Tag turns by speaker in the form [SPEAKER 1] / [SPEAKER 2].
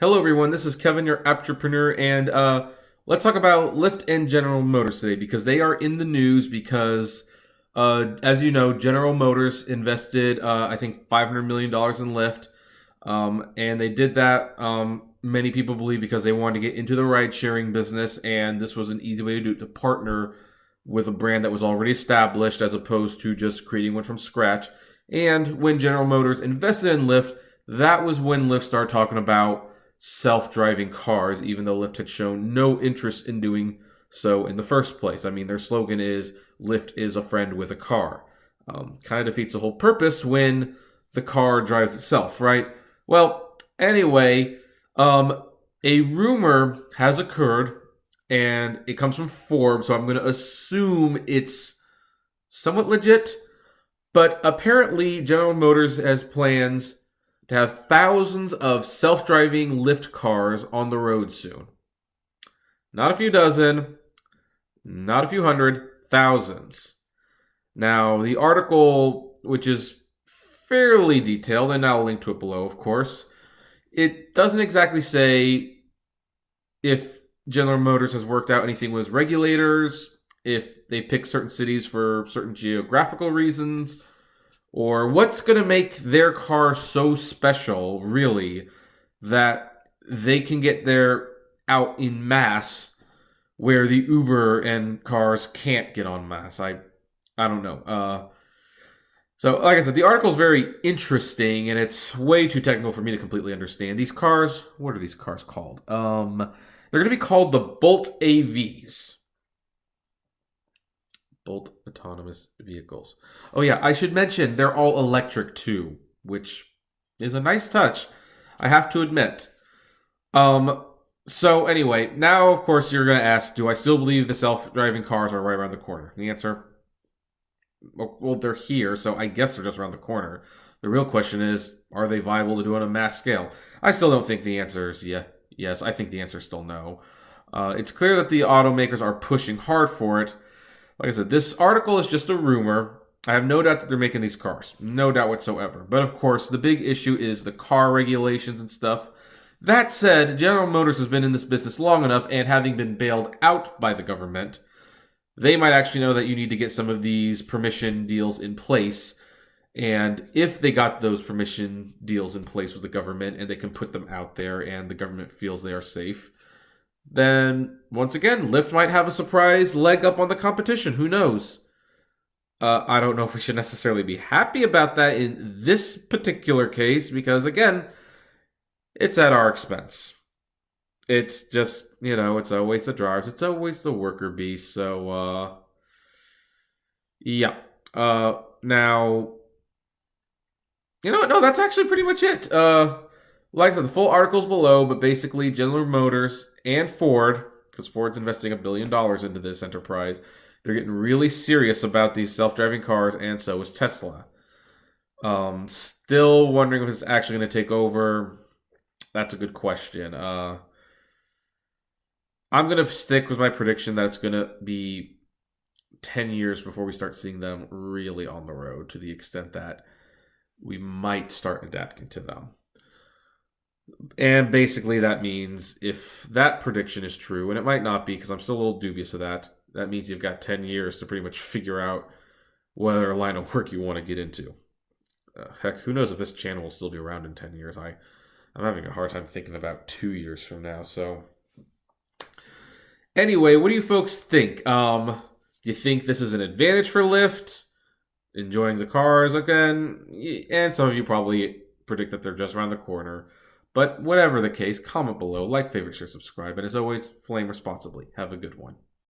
[SPEAKER 1] Hello, everyone. This is Kevin, your entrepreneur, and let's talk about Lyft and General Motors today because they are in the news because, as you know, General Motors invested, I think, $500 million in Lyft, and they did that. Many people believe because they wanted to get into the ride-sharing business, and this was an easy way to do it, to partner with a brand that was already established as opposed to just creating one from scratch. And when General Motors invested in Lyft, that was when Lyft started talking about self-driving cars, even though Lyft had shown no interest in doing so in the first place. I mean, their slogan is Lyft is a friend with a car. Kind of defeats the whole purpose when the car drives itself, right? Well, anyway, a rumor has occurred, and it comes from Forbes, so I'm going to assume it's somewhat legit. But apparently, General Motors has plans to have thousands of self-driving Lyft cars on the road soon. Not a few dozen, not a few hundred, thousands. Now, the article, which is fairly detailed, and I'll link to it below, of course, it doesn't exactly say if General Motors has worked out anything with regulators, if they pick certain cities for certain geographical reasons, or what's going to make their car so special, really, that they can get there out in mass where the Uber and cars can't get en masse. I don't know. So, like I said, the article is very interesting, and it's way too technical for me to completely understand. These cars, what are these cars called? They're going to be called the Bolt AVs. Bolt autonomous vehicles. Oh yeah, I should mention they're all electric too, which is a nice touch, I have to admit. So anyway, now of course you're gonna ask, do I still believe the self-driving cars are right around the corner? The answer, well, they're here, so I guess they're just around the corner. The real question is, are they viable to do on a mass scale? I still don't think the answer is yes. I think the answer is still no. It's clear that the automakers are pushing hard for it. Like I said, this article is just a rumor. I have no doubt that they're making these cars. No doubt whatsoever. But of course, the big issue is the car regulations and stuff. That said, General Motors has been in this business long enough, and having been bailed out by the government, they might actually know that you need to get some of these permission deals in place. And if they got those permission deals in place with the government and they can put them out there and the government feels they are safe, then once again, Lyft might have a surprise leg up on the competition. Who knows? I don't know if we should necessarily be happy about that in this particular case because, again, it's at our expense. It's just, it's always the drivers. It's always the worker bee. So, yeah. Now, no, that's actually pretty much it. Like I said, the full article's below, but basically General Motors and Ford, because Ford's investing $1 billion into this enterprise, they're getting really serious about these self-driving cars, and so is Tesla. Still wondering if it's actually going to take over. That's a good question. I'm going to stick with my prediction that it's going to be 10 years before we start seeing them really on the road, to the extent that we might start adapting to them. And basically that means if that prediction is true, and it might not be because I'm still a little dubious of that, that means you've got 10 years to pretty much figure out whether line of work you want to get into. Heck, who knows if this channel will still be around in 10 years. I'm having a hard time thinking about 2 years from now. So anyway, what do you folks think? Do you think this is an advantage for Lyft? Enjoying the cars again? And some of you probably predict that they're just around the corner. But whatever the case, comment below, like, favorite, share, subscribe, and as always, flame responsibly. Have a good one.